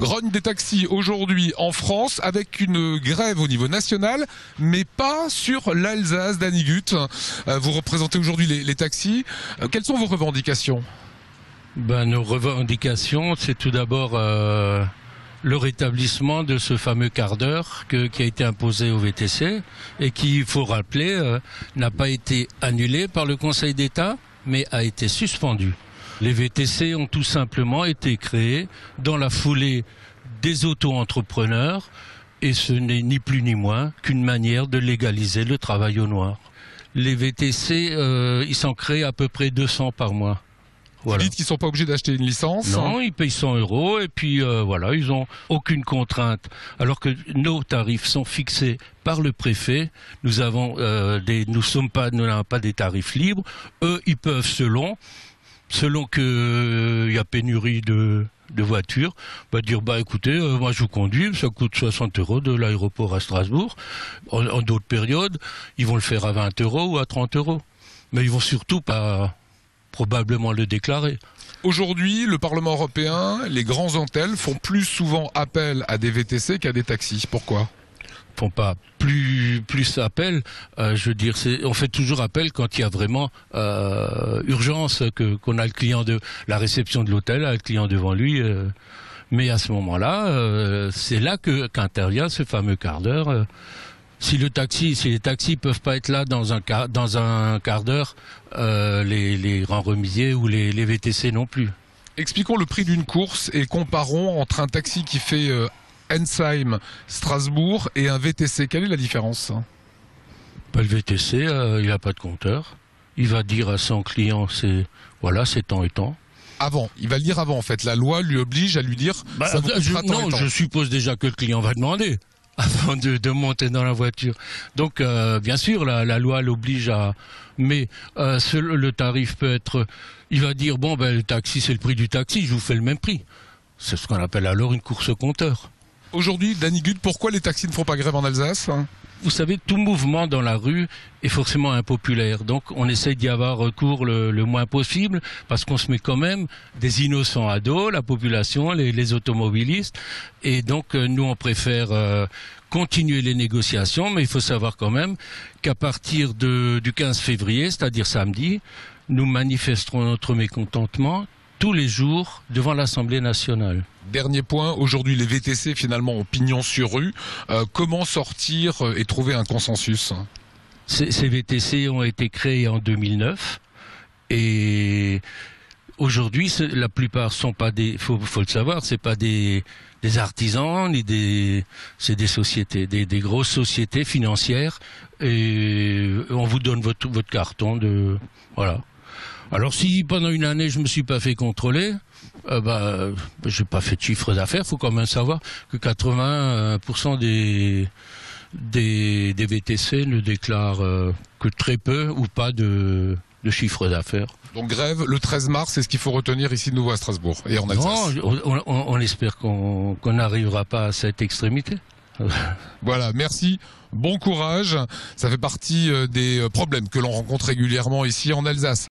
Grogne des taxis aujourd'hui en France avec une grève au niveau national, mais pas sur l'Alsace d'Annigut. Vous représentez aujourd'hui les taxis. Quelles sont vos revendications ? Nos revendications, c'est tout d'abord le rétablissement de ce fameux quart d'heure qui a été imposé au VTC et qui, il faut rappeler, n'a pas été annulé par le Conseil d'État, mais a été suspendu. Les VTC ont tout simplement été créés dans la foulée des auto-entrepreneurs et ce n'est ni plus ni moins qu'une manière de légaliser le travail au noir. Les VTC, ils s'en créent à peu près 200 par mois. Voilà. Vous dites qu'ils ne sont pas obligés d'acheter une licence? Non, ils payent 100 € et puis voilà, ils n'ont aucune contrainte. Alors que nos tarifs sont fixés par le préfet, nous n'avons pas des tarifs libres. Eux, ils peuvent selon qu'il y a pénurie de voitures, dire écoutez, moi je vous conduis, ça coûte 60 € de l'aéroport à Strasbourg. En d'autres périodes, ils vont le faire à 20 € ou à 30 €. Mais ils vont surtout pas probablement le déclarer. Aujourd'hui, le Parlement européen, les grands hôtels font plus souvent appel à des VTC qu'à des taxis. Pourquoi ? Ils font pas plus appel. Je veux dire, on fait toujours appel quand il y a vraiment urgence, qu'on a le client de la réception de l'hôtel, le client devant lui. Mais à ce moment-là, c'est là qu'intervient ce fameux quart d'heure. Si les taxis peuvent pas être là dans un quart d'heure, les grands remisiers ou les VTC non plus. Expliquons le prix d'une course et comparons entre un taxi qui fait Ensheim, Strasbourg et un VTC. Quelle est la différence ? Le VTC, il n'a pas de compteur. Il va dire à son client, c'est tant et tant. Avant, il va le dire avant en fait. La loi lui oblige à lui dire ça vous coûtera tant et tant. Je suppose déjà que le client va demander avant de monter dans la voiture. Donc, bien sûr, la loi l'oblige à... Mais le tarif peut être... Il va dire, le taxi, c'est le prix du taxi, je vous fais le même prix. C'est ce qu'on appelle alors une course au compteur. Aujourd'hui, d'Annigut, pourquoi les taxis ne font pas grève en Alsace ? Vous savez, tout mouvement dans la rue est forcément impopulaire. Donc, on essaye d'y avoir recours le moins possible parce qu'on se met quand même des innocents à dos, la population, les automobilistes. Et donc, nous, on préfère continuer les négociations. Mais il faut savoir quand même qu'à partir du 15 février, c'est-à-dire samedi, nous manifesterons notre mécontentement tous les jours devant l'Assemblée nationale. Dernier point, aujourd'hui les VTC finalement ont pignon sur rue. Comment sortir et trouver un consensus ? Ces VTC ont été créés en 2009 et aujourd'hui la plupart sont pas des, faut le savoir, c'est pas des artisans ni c'est des sociétés, des grosses sociétés financières et on vous donne votre carton voilà. Alors si pendant une année je me suis pas fait contrôler, j'ai pas fait de chiffre d'affaires. Faut quand même savoir que 80% des VTC ne déclarent que très peu ou pas de chiffre d'affaires. Donc grève le 13 mars, c'est ce qu'il faut retenir ici de nouveau à Strasbourg et en Alsace. Non, on espère qu'on n'arrivera pas à cette extrémité. Voilà, merci, bon courage. Ça fait partie des problèmes que l'on rencontre régulièrement ici en Alsace.